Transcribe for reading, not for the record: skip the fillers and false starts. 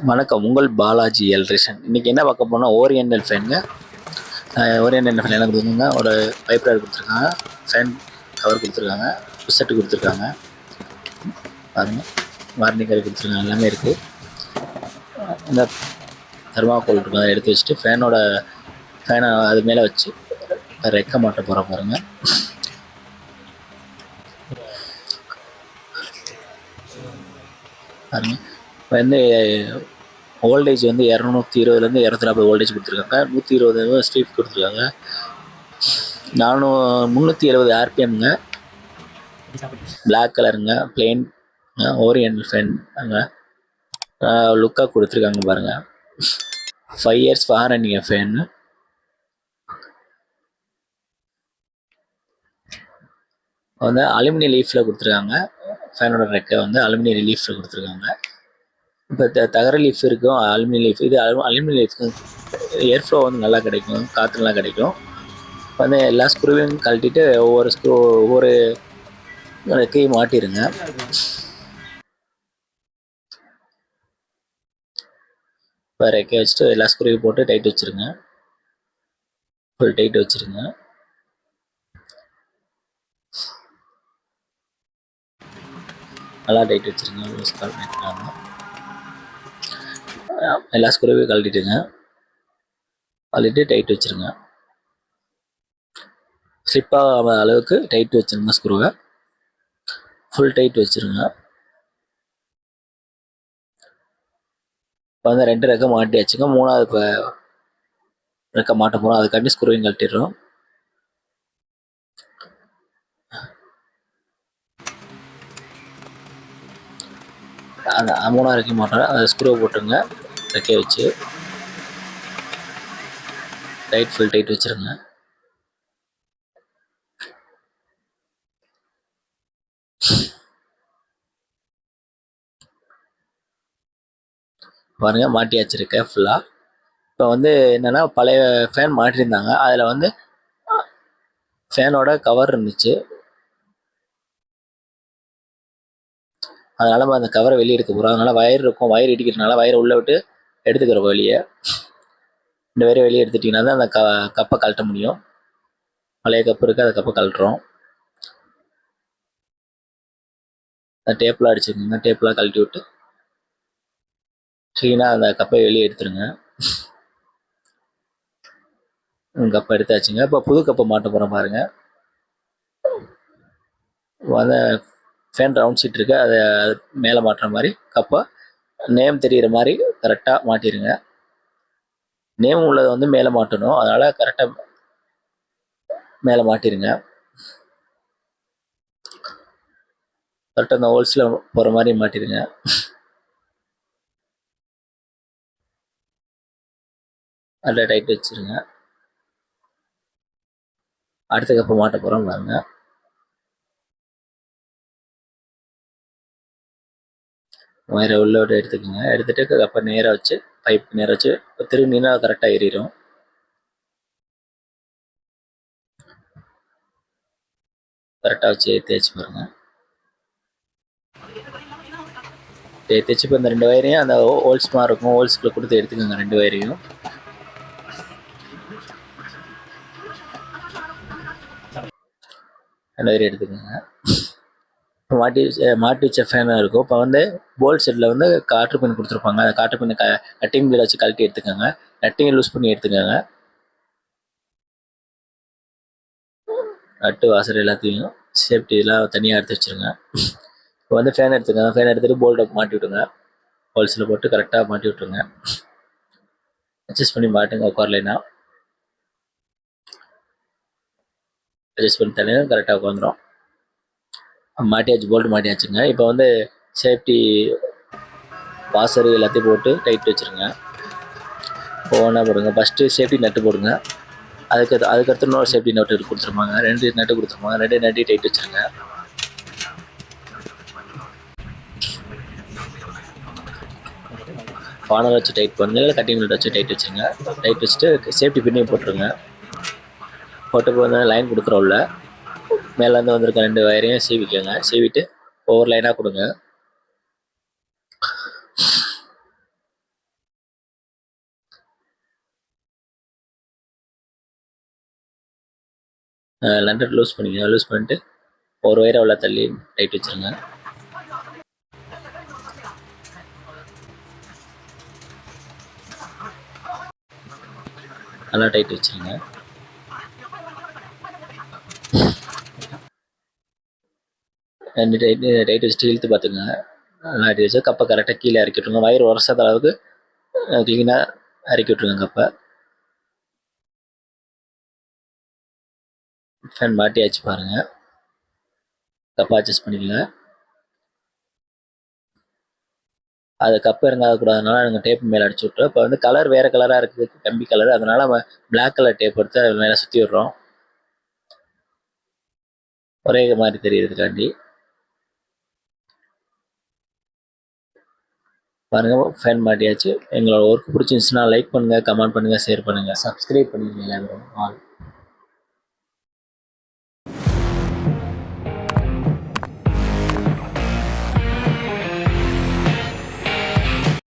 வணக்கம். உங்கள் பாலாஜி எலக்ட்ரிஷியன். இன்னைக்கு என்ன பார்க்க போறோம்னா, ஓரியண்டல் ஃபேனுங்க. ஓரியண்டல் ஃபேன் என்ன குடுத்துருக்காங்க, ஒரு வைப்ரர் குடுத்துருக்காங்க, ஃபேன் கவர் குடுத்துருக்காங்க, புஷ் குடுத்துருக்காங்க. பாருங்க, வாரண்டி கார்டு குடுத்துருக்காங்க. எல்லாமே இருக்கு. இந்த தெர்மாக்கோல் இருக்கும், அதை எடுத்து வச்சுட்டு ஃபேனை அது மேலே வச்சு ரெக்க மாட்ட போகிறோம் பாருங்க. பாருங்க, இப்போ வந்து வோல்டேஜ் வந்து 220லேருந்து 240 வோல்டேஜ் கொடுத்துருக்காங்க. 120 ஸ்பீட் கொடுத்துருக்காங்க. 370 ஆர்பிஎம்ங்க. பிளாக் கலருங்க, பிளெயின் ஓரியண்டல் ஃபேன் லுக்காக கொடுத்துருக்காங்க பாருங்க. 5 இயர்ஸ் வாரண்டிங்க ஃபேனு. வந்து அலுமினியம் லீஃபில் கொடுத்துருக்காங்க. ஃபேனோட ரெக்கை வந்து அலுமினியம் லீஃபில் கொடுத்துருக்காங்க. இப்போ தகர லீஃப் இருக்கும், அலுமினியம் லீஃப். இது அலுமினியம் லீஃப்க்கு ஏர் ஃப்ளோ வந்து நல்லா கிடைக்கும், காற்று நல்லா கிடைக்கும். வந்து எல்லா ஸ்க்ரூவையும் கழட்டிட்டு ஒவ்வொரு ரெக்கையும் மாட்டிடுங்க. இப்போ ரெக்கை வச்சுட்டு எல்லா ஸ்க்ரூவையும் போட்டு டைட் வச்சுருங்க. ஃபுல் டைட் வச்சுருங்க. நல்லா டைட் வச்சுருங்க. எல்லா ஸ்க்ரூவையும் கழட்டிட்டுங்க. கழட்டிட்டு டைட் வச்சுருங்க. ஸ்லிப்பாக அளவுக்கு டைட் வச்சுருங்க. ஸ்க்ரூவை ஃபுல் டைட் வச்சுருங்க. இப்போ வந்து 2 ரெக்கை மாட்டியாச்சுங்க. 3வது ரெக்கை மாட்ட போகிறோம். அதுக்காண்டி ஸ்க்ரூவையும் கழட்டிடுறோம். அந்த 3வது ரெக்கை மாட்டுறோம். அதை ஸ்க்ரூவை போட்டுருங்க. ரெக்கையை வச்சு ஃபுல் டைட் வச்சுருங்க. பாருங்க, மாட்டியாச்சு ரெக்கை ஃபுல்லாக. இப்போ வந்து என்னென்னா, பழைய ஃபேன் மாட்டியிருந்தாங்க. அதில் வந்து ஃபேனோட கவர் இருந்துச்சு. அதனால அந்த கவரை வெளியே எடுக்க போகிறோம். அதனால வயர் இருக்கும், வயர் இடிக்கிறதுனால வயரை உள்ளே விட்டு எடுத்துக்கிறோம் வெளியே. இந்த வயரை வெளியே எடுத்துட்டிங்கன்னா தான் அந்த கப்பை கழட்ட முடியும். பழைய கப்பு இருக்குது, அந்த கப்பை கழட்டுறோம். அந்த டேப்லாம் அடிச்சுக்கோங்க. டேப்லாம் கழட்டி விட்டு க்ளீனாக அந்த கப்பை வெளியே எடுத்துருங்க. கப்பை எடுத்தாச்சுங்க. இப்போ புது கப்பை மாட்ட போகிறோம் பாருங்க. அந்த ஃபேன் ரவுண்ட் சீட் இருக்குது, அதை மேலே மாட்டுற மாதிரி கப்பை நேம் தெரிகிற மாதிரி கரெக்டாக மாட்டிடுங்க. நேம் உள்ளதை வந்து மேலே மாட்டணும், அதனால் கரெக்டாக மேலே மாட்டிடுங்க. கரெக்டாக அந்த ஹோல்ஸில் போகிற மாதிரி மாட்டிடுங்க. அதில் டைட் வச்சுருங்க. அடுத்த கப்பை மாட்ட போகிறோம் பாருங்க. வயரை உள்ள விட்டு எடுத்துக்கோங்க. எடுத்துகிட்டு கப்பை நேராக வச்சு, பைப் நேராக வச்சு திரும்பினா கரெக்டாக ஏறிடும். கரெக்டாக வச்சு தேய்ச்சி பாருங்க. தேய்ச்சி இப்போ இந்த 2 வயரையும் அந்த ஹோல்ஸ் மாதிரி இருக்கும், ஹோல்ஸ்குள்ளே கொடுத்து எடுத்துக்கோங்க. 2 வயரையும் எடுத்துக்கோங்க. மாட்டி வச்ச ஃபேனாக இருக்கும். இப்போ வந்து போல்ட் செட்டில் வந்து காற்று பின் கொடுத்துருப்பாங்க. அந்த காற்று பின் கட்டிங் பிளேட் வச்சு கழட்டி எடுத்துக்கோங்க. நட்டிங்கை லூஸ் பண்ணி எடுத்துக்கோங்க. நட்டு வாசல் எல்லாத்தையும் சேஃப்டி எல்லாம் தனியாக எடுத்து வச்சுருங்க. இப்போ வந்து ஃபேன் எடுத்துக்கோங்க. ஃபேன் எடுத்துகிட்டு போல்ட்டை மாட்டி விட்டுங்க. ஹோல்ஸில் போட்டு கரெக்டாக மாட்டி விட்டுருங்க. அட்ஜஸ்ட் பண்ணி மாட்டுங்க. உட்காரலைன்னா அட்ஜஸ்ட் பண்ணி தனியாக கரெக்டாக உட்காந்துரும். மாட்டியாச்சு, போல்ட்டு மாட்டியாச்சுங்க. இப்போ வந்து சேஃப்டி வாசரு எல்லாத்தையும் போட்டு டைட் வச்சுருங்க. ஒவ்வொன்றா போடுங்க. ஃபஸ்ட்டு சேஃப்டி நட்டு போடுங்க. அதுக்கடுத்து இன்னொரு சேஃப்டி நட்டு கொடுத்துருப்பாங்க. 2 நட்டு கொடுத்துருப்பாங்க. 2 நட்டி டைட் வச்சுருங்க. பானை வச்சு டைட் பண்ணுங்க, இல்லை கட்டிங் பிளேட் வச்சு டைட் வச்சுருங்க. டைட் வச்சுட்டு சேஃப்டி பின்னையும் போட்டுருங்க. போட்டு வந்து லைன் கொடுக்குறோம்ல, மேலேருந்து வந்திருக்க 2 வயரையும் சீவிக்கோங்க. சீவிட்டு ஒவ்வொரு லைனாக கொடுங்க. நட்டு லூஸ் பண்ணிக்கங்க. லூஸ் பண்ணிட்டு ஒரு ஒயரை உள்ள தள்ளி டைட் வச்சுருங்க. நல்லா டைட் வச்சுருங்க. ரெண்டு டைட் வச்சுட்டு இழுத்து பார்த்துக்குங்க. நல்லா டைட் வச்சு கப்பை கரெக்டாக கீழே இறக்கி விட்ருங்க. வயிறு உரசாத அளவுக்கு க்ளீனாக இறக்கி விட்ருங்க கப்பை. ஃபேன் மாட்டியாச்சு பாருங்கள். கப்பை அட்ஜஸ்ட் பண்ணிக்கங்க. அது கப்பு இறங்காதக்கூடாதுனால நாங்கள் டேப் மேலே அடிச்சு விட்டோம். இப்போ வந்து கலர் வேறு கலராக இருக்குது, கம்பி கலர். அதனால நம்ம பிளாக் கலர் டேப் எடுத்து அது மேலே சுற்றி விட்றோம், ஒரே மாதிரி தெரியறதுக்காண்டி. பாருங்க, ஃபேன் மாட்டியாச்சு. எங்களோட ஒர்க் பிடிச்சிருந்துச்சுன்னா லைக் பண்ணுங்கள், கமெண்ட் பண்ணுங்கள், ஷேர் பண்ணுங்கள், சப்ஸ்கிரைப் பண்ணிடுங்க எல்லாரும்.